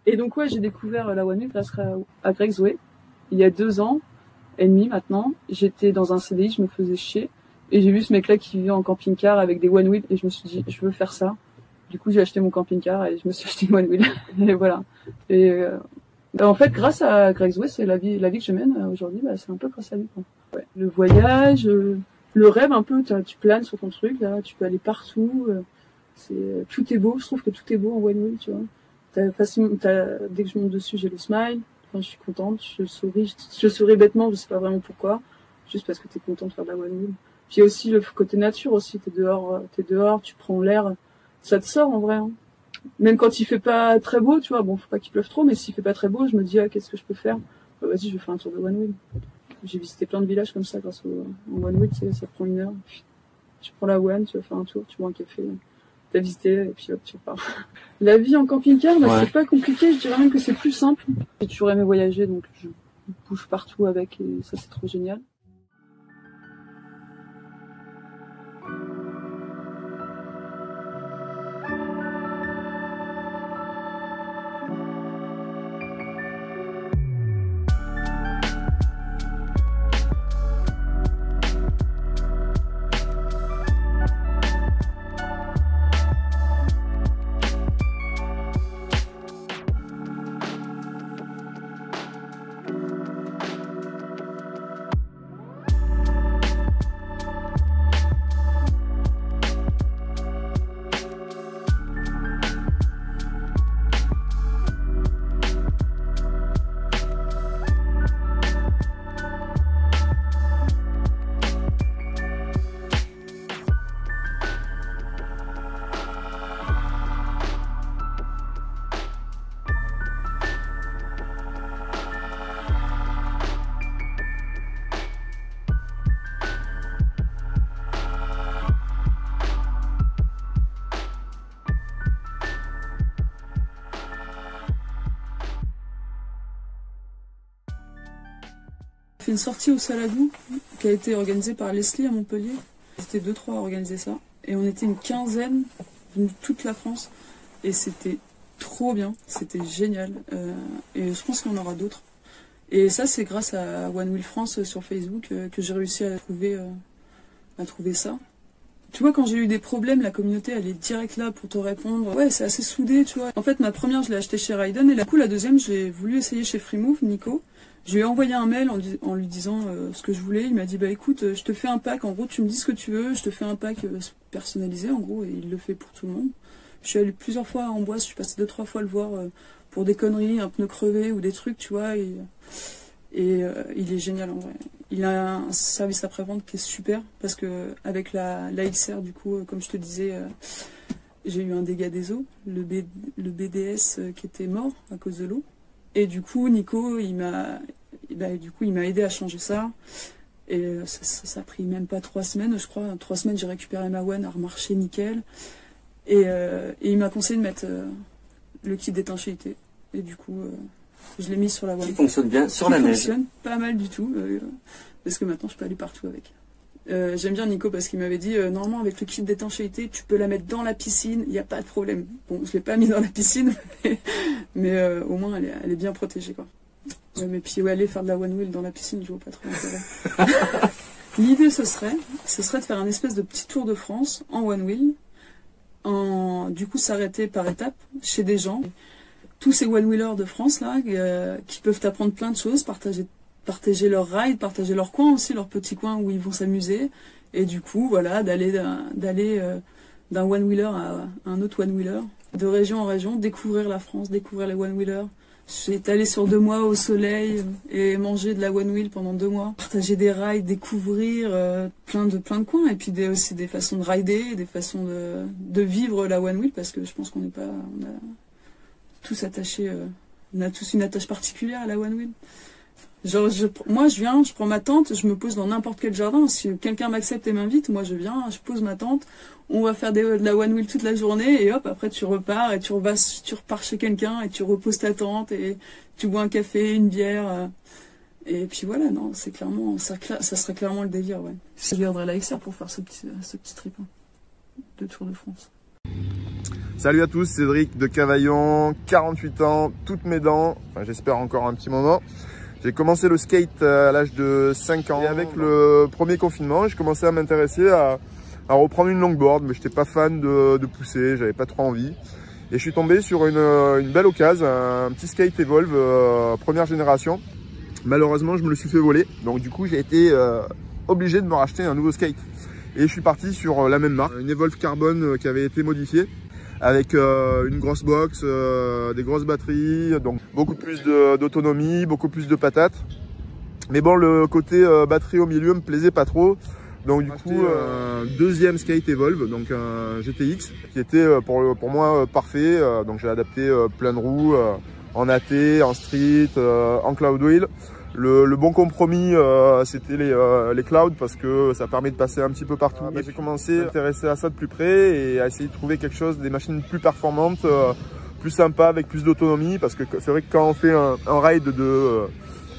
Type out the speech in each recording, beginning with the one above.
Et donc ouais, j'ai découvert la One Wheel grâce à Greg Zoé. Il y a 2 ans et demi maintenant, j'étais dans un CDI, je me faisais chier. Et j'ai vu ce mec-là qui vivait en camping-car avec des One Wheel et je me suis dit, je veux faire ça. Du coup, j'ai acheté mon camping-car et je me suis acheté une One Wheel. Et voilà. Et en fait, grâce à Greg Zoé, c'est la vie que je mène aujourd'hui, bah, c'est un peu grâce à lui, quoi. Ouais. Le voyage, le rêve un peu, tu planes sur ton truc, là, tu peux aller partout. Tout est beau, je trouve que tout est beau en One Wheel, tu vois. Dès que je monte dessus, j'ai le smile. Enfin, je suis contente, je souris bêtement, je sais pas vraiment pourquoi. Juste parce que t'es content de faire de la One Wheel. Puis il y a aussi le côté nature aussi, t'es dehors, tu prends l'air, ça te sort en vrai, hein. Même quand il fait pas très beau, tu vois, bon, faut pas qu'il pleuve trop, mais s'il fait pas très beau, je me dis, ah, qu'est-ce que je peux faire? Bah, vas-y, je vais faire un tour de One Wheel. J'ai visité plein de villages comme ça grâce au One Wheel, tu sais, ça prend 1 heure. Tu prends la One, tu vas faire un tour, tu bois un café, t'as visité, et puis hop, tu repars. La vie en camping-car, bah, c'est pas compliqué, je dirais même que c'est plus simple. J'ai toujours aimé voyager, donc je bouge partout avec, et ça, c'est trop génial. Fait une sortie au Saladou qui a été organisée par Leslie à Montpellier. C'était 2-3 à organiser ça. Et on était une quinzaine, venus de toute la France. Et c'était trop bien, c'était génial. Et je pense qu'il y en aura d'autres. Et ça, c'est grâce à One Wheel France sur Facebook que j'ai réussi à trouver ça. Tu vois, quand j'ai eu des problèmes, la communauté, elle est direct là pour te répondre. Ouais, c'est assez soudé, tu vois. En fait, ma première, je l'ai achetée chez Riden. Et du coup, la deuxième, j'ai voulu essayer chez Freemove, Nico. Je lui ai envoyé un mail en lui disant ce que je voulais. Il m'a dit, bah écoute, je te fais un pack. En gros, tu me dis ce que tu veux. Je te fais un pack personnalisé, en gros. Et il le fait pour tout le monde. Je suis allée plusieurs fois à Amboise. Je suis passée 2-3 fois le voir pour des conneries, un pneu crevé ou des trucs, tu vois. Et il est génial, en vrai. Il a un service après-vente qui est super, parce que avec la XR, du coup, comme je te disais, j'ai eu un dégât des eaux, le BDS qui était mort à cause de l'eau. Et du coup, Nico, il m'a aidé à changer ça. Et ça a pris même pas 3 semaines, je crois. 3 semaines, j'ai récupéré ma One, à remarcher nickel. Et il m'a conseillé de mettre le kit d'étanchéité. Et du coup... je l'ai mis sur la One. Qui fonctionne bien sur la neige. Qui fonctionne pas mal du tout, parce que maintenant je peux aller partout avec. J'aime bien Nico parce qu'il m'avait dit, normalement avec le kit d'étanchéité, tu peux la mettre dans la piscine, il n'y a pas de problème. Bon, je l'ai pas mis dans la piscine, mais au moins elle est bien protégée, quoi. Mais puis ouais, aller faire de la One Wheel dans la piscine, je vois pas trop l'intérêt. L'idée ce serait de faire un espèce de petit tour de France en One Wheel, du coup s'arrêter par étapes chez des gens. Tous ces one-wheelers de France là, qui peuvent t'apprendre plein de choses, partager leur ride, partager leur coin aussi, leur petit coin où ils vont s'amuser, et du coup voilà, d'aller d'un one-wheeler à un autre one-wheeler, de région en région, découvrir la France, découvrir les one-wheelers. J'ai allé sur 2 mois au soleil et manger de la one-wheel pendant 2 mois, partager des rides, découvrir plein de coins, et puis aussi des façons de rider, des façons de vivre la one-wheel, parce que je pense qu'on a tous attachés, on a tous une attache particulière à la One Wheel. Genre, moi, je prends ma tente, je me pose dans n'importe quel jardin. Si quelqu'un m'accepte et m'invite, moi, je viens, je pose ma tente. On va faire de la One Wheel toute la journée, et hop, après, tu repars, et tu repars chez quelqu'un, et tu reposes ta tente, et tu bois un café, une bière. Et puis voilà, non, c'est clairement, ça serait clairement le délire, ouais. Je viendrai à la XR pour faire ce petit trip, hein, de Tour de France. Salut à tous, Cédric de Cavaillon, 48 ans, toutes mes dents, enfin j'espère encore un petit moment. J'ai commencé le skate à l'âge de 5 ans et avec le premier confinement, j'ai commencé à m'intéresser à reprendre une longboard, mais je n'étais pas fan de pousser, j'avais pas trop envie. Et je suis tombé sur une belle occasion, un petit skate Evolve première génération. Malheureusement, je me le suis fait voler, donc du coup j'ai été obligé de me racheter un nouveau skate. Et je suis parti sur la même marque, une Evolve Carbone qui avait été modifiée, avec une grosse box, des grosses batteries, donc beaucoup plus d'autonomie, beaucoup plus de patates. Mais bon, le côté batterie au milieu me plaisait pas trop. Donc du coup, deuxième skate Evolve, donc un GTX, qui était pour moi parfait. Donc j'ai adapté plein de roues en AT, en street, en cloud wheel. Le bon compromis, c'était les clouds parce que ça permet de passer un petit peu partout. J'ai commencé à m'intéresser à ça de plus près et à essayer de trouver quelque chose, des machines plus performantes, plus sympas, avec plus d'autonomie. Parce que c'est vrai que quand on fait un ride de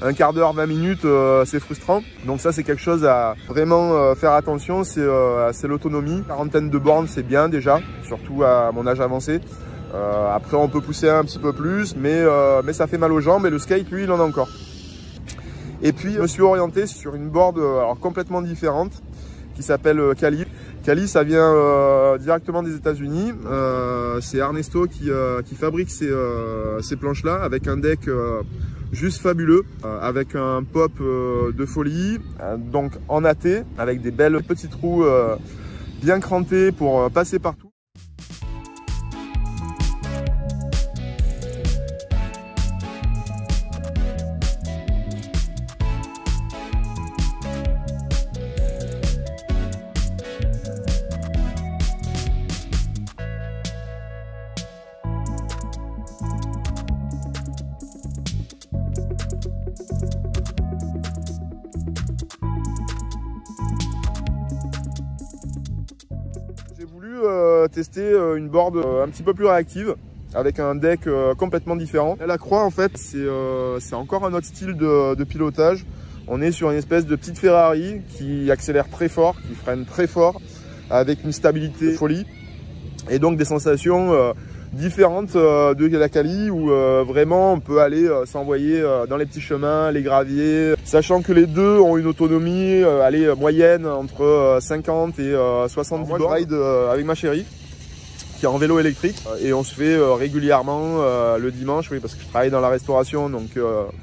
un quart d'heure, 20 minutes, c'est frustrant. Donc ça, c'est quelque chose à vraiment faire attention, c'est l'autonomie. Quarantaine de bornes, c'est bien déjà, surtout à mon âge avancé. Après, on peut pousser un petit peu plus, mais ça fait mal aux jambes et le skate, lui, il en a encore. Et puis, je me suis orienté sur une board alors, complètement différente qui s'appelle Kali. Kali, ça vient directement des États-Unis. C'est Ernesto qui fabrique ces planches-là avec un deck juste fabuleux, avec un pop de folie, donc en AT, avec des belles petites roues bien crantées pour passer partout. J'ai voulu tester une board un petit peu plus réactive avec un deck complètement différent. La croix, en fait, c'est encore un autre style de pilotage. On est sur une espèce de petite Ferrari qui accélère très fort, qui freine très fort, avec une stabilité de folie et donc des sensations différentes de la Kali où vraiment on peut aller s'envoyer dans les petits chemins, les graviers, sachant que les deux ont une autonomie moyenne entre 50 et 70 bornes. Moi, je ride avec ma chérie qui est en vélo électrique et on se fait régulièrement le dimanche, oui, parce que je travaille dans la restauration, donc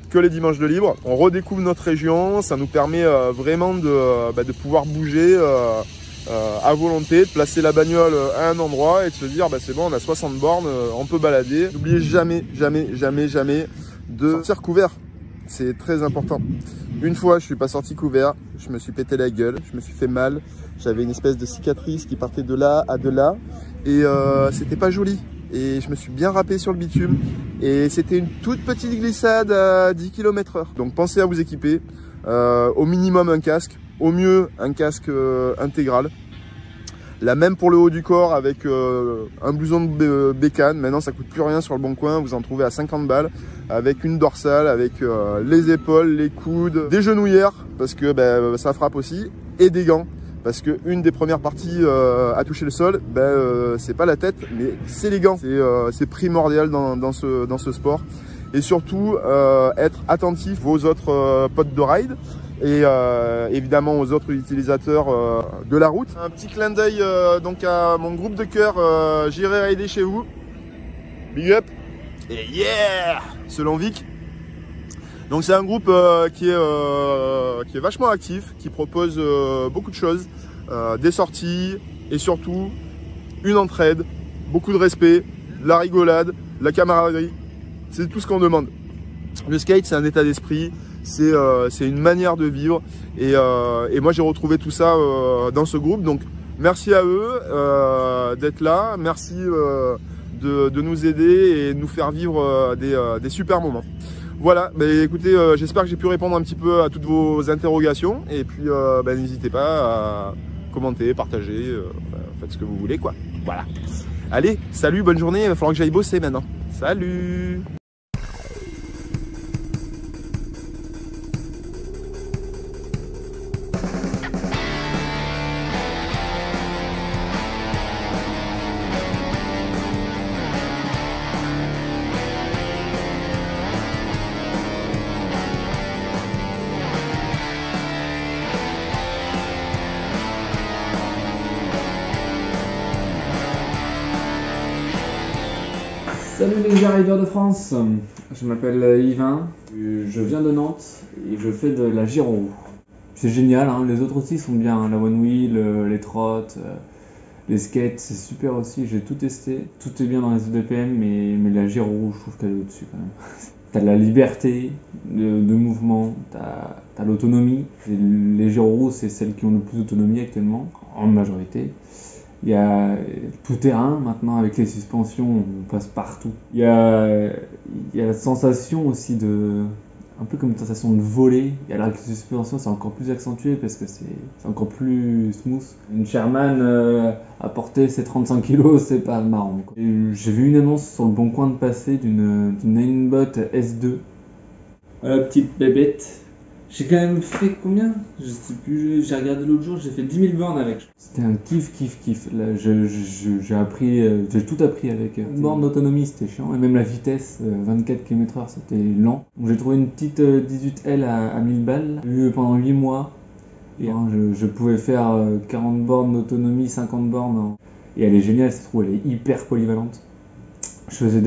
que les dimanches de libre. On redécouvre notre région, ça nous permet vraiment de pouvoir bouger à volonté, de placer la bagnole à un endroit et de se dire c'est bon, on a 60 bornes, on peut balader. N'oubliez jamais de sortir couvert, c'est très important. Une fois, je suis pas sorti couvert, je me suis pété la gueule, je me suis fait mal, j'avais une espèce de cicatrice qui partait de là à de là et c'était pas joli. Et je me suis bien râpé sur le bitume et c'était une toute petite glissade à 10 km/h. Donc pensez à vous équiper, au minimum un casque, au mieux un casque intégral. La même pour le haut du corps avec un blouson de bécane. Maintenant ça coûte plus rien sur le bon coin, vous en trouvez à 50 balles. Avec une dorsale, avec les épaules, les coudes, des genouillères parce que ça frappe aussi, et des gants. Parce que une des premières parties à toucher le sol, c'est pas la tête, mais c'est les gants. C'est primordial dans ce sport. Et surtout, être attentif aux autres potes de ride et évidemment aux autres utilisateurs de la route. Un petit clin d'œil donc à mon groupe de cœur, j'irai rider chez vous. Big up et yeah, selon Vic. Donc c'est un groupe qui est vachement actif, qui propose beaucoup de choses, des sorties et surtout une entraide, beaucoup de respect, de la rigolade, de la camaraderie. C'est tout ce qu'on demande. Le skate, c'est un état d'esprit, c'est une manière de vivre et moi j'ai retrouvé tout ça dans ce groupe. Donc merci à eux d'être là, merci de nous aider et de nous faire vivre des super moments. Voilà, écoutez, j'espère que j'ai pu répondre un petit peu à toutes vos interrogations et puis n'hésitez pas à commenter, partager, faites ce que vous voulez quoi. Voilà. Allez, salut, bonne journée, il va falloir que j'aille bosser maintenant. Salut! Salut les riders de France, je m'appelle Yvain, je viens de Nantes et je fais de la giro. C'est génial, hein, les autres aussi sont bien, hein, la one wheel, les trottes, les skates, c'est super aussi, j'ai tout testé. Tout est bien dans les EDPM, mais la giro, je trouve qu'elle est au-dessus quand même. T'as de la liberté de mouvement, t'as l'autonomie. Les gyros, c'est celles qui ont le plus d'autonomie actuellement, en majorité. Il y a tout terrain maintenant avec les suspensions, on passe partout. Il y a la sensation aussi un peu comme une sensation de voler. Et alors avec les suspensions, c'est encore plus accentué parce que c'est encore plus smooth. Une Sherman à porter ses 35 kg, c'est pas marrant, quoi. J'ai vu une annonce sur le bon coin de passer d'une Ninebot S2. Voilà, petite bébête. J'ai quand même fait combien? Je sais plus, j'ai regardé l'autre jour, j'ai fait 10 000 bornes avec. C'était un kiff. Là, j'ai tout appris avec. Une borne d'autonomie, c'était chiant, et même la vitesse, 24 km/h, c'était lent. Donc j'ai trouvé une petite 18L à 1000 balles, eu pendant 8 mois. Et je pouvais faire 40 bornes d'autonomie, 50 bornes. Et elle est géniale, je trouve, elle est hyper polyvalente. Je faisais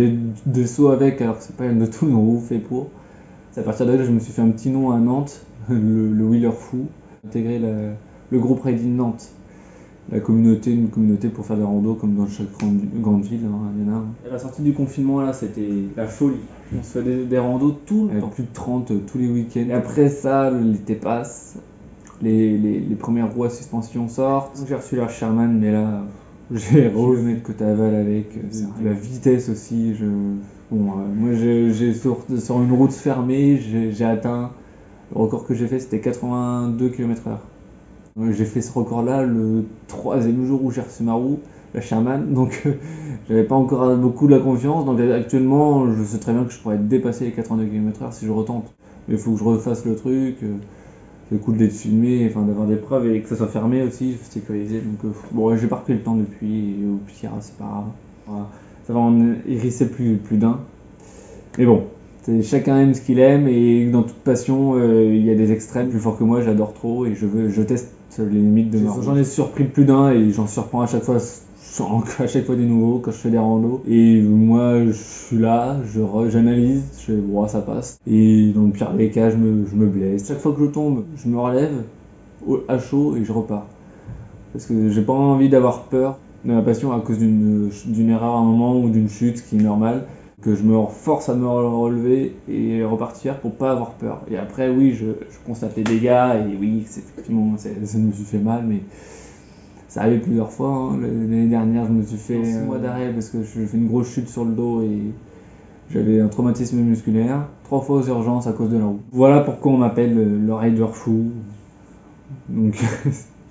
des sauts avec, alors que c'est pas une de tout, une roue fait pour. C'est à partir de là que je me suis fait un petit nom à Nantes, le Wheeler Fou, intégré le groupe Riding Nantes, une communauté pour faire des randos comme dans chaque grande ville, hein, il y en a. À la sortie du confinement, là, c'était la folie. On se fait des randos plus de 30 tous les week-ends. Et après ça, l'été passe, les premières roues à suspension sortent. J'ai reçu la Sherman, mais là, j'ai remis de côté aval avec. La vitesse aussi, moi sur une route fermée, j'ai atteint, le record que j'ai fait c'était 82 km/h. J'ai fait ce record là le 3e jour où j'ai reçu ma roue, la Sherman, donc j'avais pas encore beaucoup de la confiance, donc actuellement je sais très bien que je pourrais dépasser les 82 km/h si je retente. Mais il faut que je refasse le truc, c'est cool d'être filmé, enfin d'avoir des preuves et que ça soit fermé aussi, sécurisé, donc bon, j'ai pas repris le temps depuis, et au pire c'est pas grave. Voilà. Ça va en hérisser plus d'un. Mais bon, chacun aime ce qu'il aime et dans toute passion, il y a des extrêmes. Plus fort que moi, j'adore trop et je teste les limites de ma roue. J'en ai surpris plus d'un et j'en surprends à chaque fois des nouveaux quand je fais des randos. Et moi, je suis là, j'analyse, je fais bon, ça passe. Et dans le pire des cas, je me blesse. Chaque fois que je tombe, je me relève à chaud et je repars. Parce que j'ai pas envie d'avoir peur de ma passion à cause d'une erreur à un moment ou d'une chute, ce qui est normal, que je me force à me relever et repartir pour pas avoir peur. Et après, oui, je constate les dégâts et oui, effectivement, ça me suis fait mal, mais ça arrivait plusieurs fois. Hein. L'année dernière, je me suis fait 6 mois d'arrêt parce que je fais une grosse chute sur le dos et j'avais un traumatisme musculaire. 3 fois aux urgences à cause de la roue. Voilà pourquoi on m'appelle le rider fou. Donc,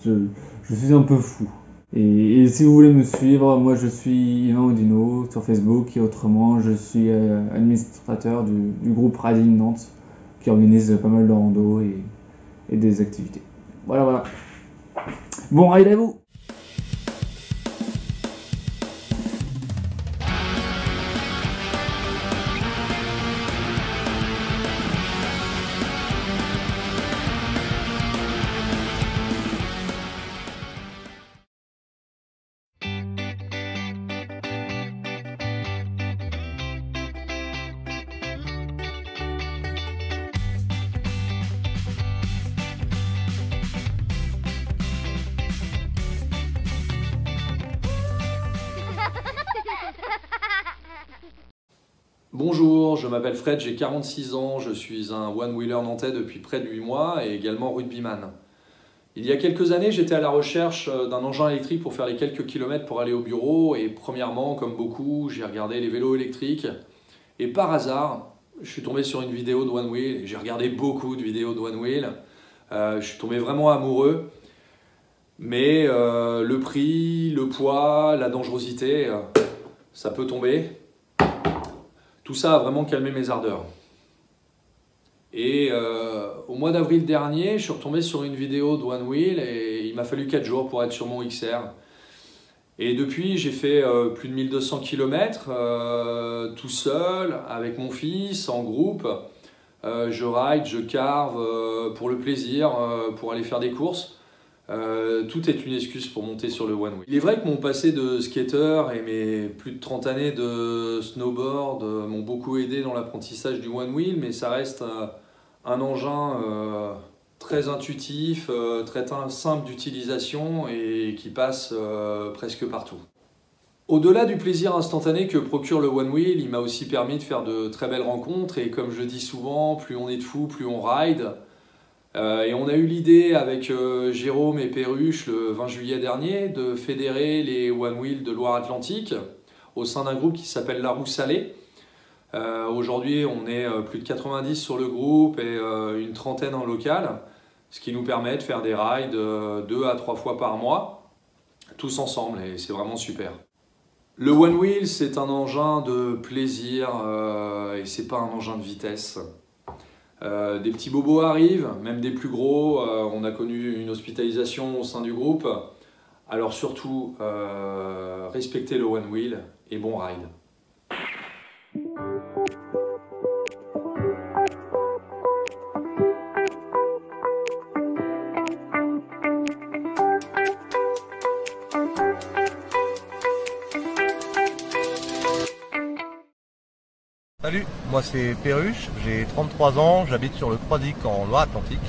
je suis un peu fou. Et si vous voulez me suivre, moi je suis Yvain Audino sur Facebook et autrement je suis administrateur du groupe Riding Nantes qui organise pas mal de randos et des activités. Voilà. Bon ride à vous! Bonjour, je m'appelle Fred, j'ai 46 ans, je suis un one-wheeler nantais depuis près de 8 mois et également rugbyman. Il y a quelques années, j'étais à la recherche d'un engin électrique pour faire les quelques kilomètres pour aller au bureau et premièrement, comme beaucoup, j'ai regardé les vélos électriques et par hasard, je suis tombé sur une vidéo de one wheel et j'ai regardé beaucoup de vidéos de one wheel. Je suis tombé vraiment amoureux, mais le prix, le poids, la dangerosité, ça peut tomber. Tout ça a vraiment calmé mes ardeurs. Et au mois d'avril dernier, je suis retombé sur une vidéo de One Wheel et il m'a fallu 4 jours pour être sur mon XR. Et depuis, j'ai fait plus de 1200 km tout seul, avec mon fils, en groupe. Je ride, je carve pour le plaisir, pour aller faire des courses. Tout est une excuse pour monter sur le one wheel. Il est vrai que mon passé de skater et mes plus de 30 années de snowboard m'ont beaucoup aidé dans l'apprentissage du one wheel, mais ça reste un engin très intuitif, très simple d'utilisation et qui passe presque partout. Au-delà du plaisir instantané que procure le one wheel, il m'a aussi permis de faire de très belles rencontres et comme je dis souvent, plus on est de fous, plus on ride. Et on a eu l'idée avec Jérôme et Perruche le 20 juillet dernier de fédérer les one wheel de Loire-Atlantique au sein d'un groupe qui s'appelle La Roue Salée. Aujourd'hui, on est plus de 90 sur le groupe et une trentaine en local, ce qui nous permet de faire des rides 2 à 3 fois par mois, tous ensemble, et c'est vraiment super. Le one wheel, c'est un engin de plaisir et c'est pas un engin de vitesse. Des petits bobos arrivent, même des plus gros. On a connu une hospitalisation au sein du groupe. Alors surtout, respectez le one wheel et bon ride. Salut, moi c'est Perruche, j'ai 33 ans, j'habite sur le Croisic en Loire-Atlantique.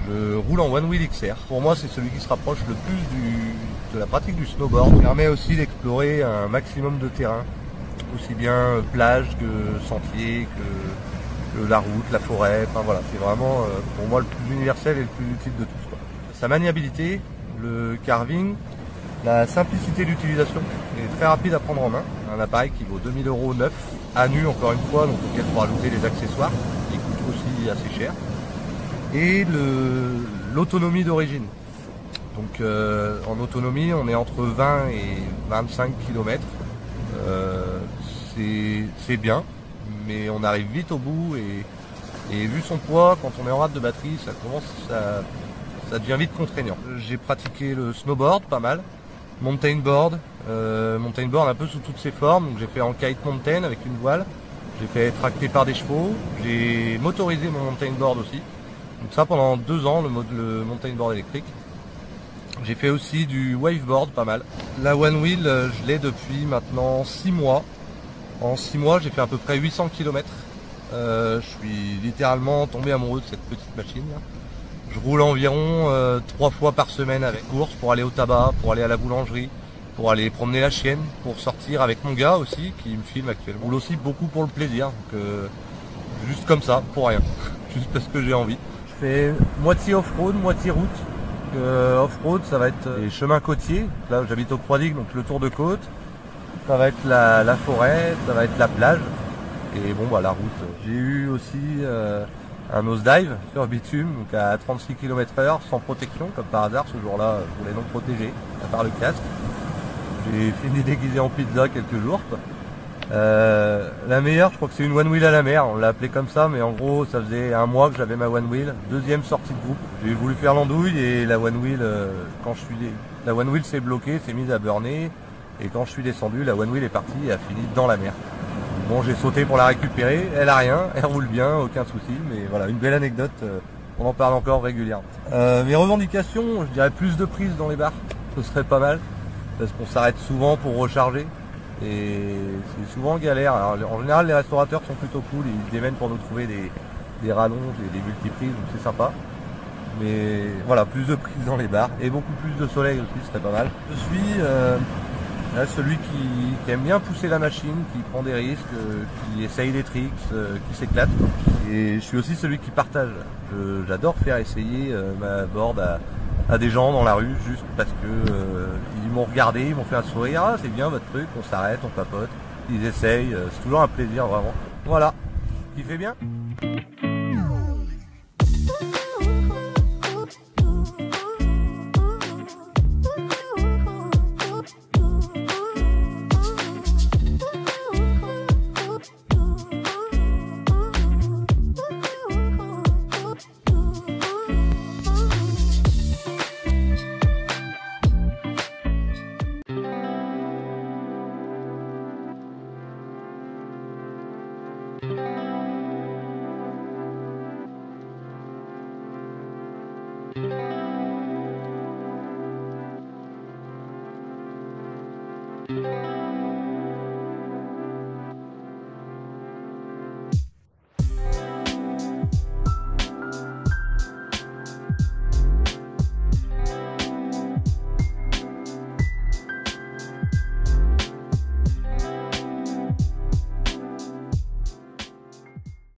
Je roule en One Wheel XR. Pour moi c'est celui qui se rapproche le plus de la pratique du snowboard. Il permet aussi d'explorer un maximum de terrain, aussi bien plage que sentier, que la route, la forêt. Enfin voilà, c'est vraiment pour moi le plus universel et le plus utile de tous, quoi. Sa maniabilité, le carving, la simplicité d'utilisation est très rapide à prendre en main. Un appareil qui vaut 2000 € neuf, à nu encore une fois, donc auquel il faut rajouter les accessoires, qui coûtent aussi assez cher. Et l'autonomie d'origine. Donc en autonomie, on est entre 20 et 25 km. C'est bien, mais on arrive vite au bout et vu son poids, quand on est en rate de batterie, ça devient vite contraignant. J'ai pratiqué le snowboard pas mal, mountain board un peu sous toutes ses formes. Donc j'ai fait en kite mountain avec une voile, j'ai fait tracter par des chevaux, j'ai motorisé mon mountain board aussi. Donc ça pendant 2 ans, le mountain board électrique. J'ai fait aussi du waveboard pas mal. La one wheel, je l'ai depuis maintenant 6 mois. En 6 mois, j'ai fait à peu près 800 km. Je suis littéralement tombé amoureux de cette petite machine là. Je roule environ 3 fois par semaine avec course pour aller au tabac, pour aller à la boulangerie, pour aller promener la chienne, pour sortir avec mon gars aussi qui me filme actuellement. Je roule aussi beaucoup pour le plaisir, donc juste comme ça, pour rien, juste parce que j'ai envie. Je fais moitié off-road, moitié route. Off-road, ça va être les chemins côtiers. Là, j'habite au Croisic, donc le tour de côte. Ça va être la forêt, ça va être la plage. Et bon, bah la route. J'ai eu aussi un nosedive sur bitume, donc à 36 km/h, sans protection, comme par hasard. Ce jour-là, je voulais non protégé, à part le casque. J'ai fini déguisé en pizza quelques jours, quoi. La meilleure, je crois que c'est une one wheel à la mer, on l'a appelée comme ça, mais en gros ça faisait 1 mois que j'avais ma one wheel, 2e sortie de groupe. J'ai voulu faire l'andouille et la one wheel, la one wheel s'est bloquée, s'est mise à burner, et quand je suis descendu, la one wheel est partie et a fini dans la mer. Bon, j'ai sauté pour la récupérer, elle a rien, elle roule bien, aucun souci, mais voilà, une belle anecdote, on en parle encore régulièrement. Mes revendications, je dirais plus de prises dans les bars, ce serait pas mal, parce qu'on s'arrête souvent pour recharger. Et c'est souvent galère. Alors, en général, les restaurateurs sont plutôt cool, ils se démènent pour nous trouver des rallonges et des multiprises, donc c'est sympa. Mais voilà, plus de prises dans les bars et beaucoup plus de soleil aussi, ce serait pas mal. Je suis celui qui aime bien pousser la machine, qui prend des risques, qui essaye des tricks, qui s'éclate. Et je suis aussi celui qui partage. J'adore faire essayer ma board à des gens dans la rue juste parce que ils m'ont regardé, ils m'ont fait un sourire, ah c'est bien votre truc, on s'arrête, on papote, ils essayent, c'est toujours un plaisir vraiment. Voilà, qui fait bien. Bye.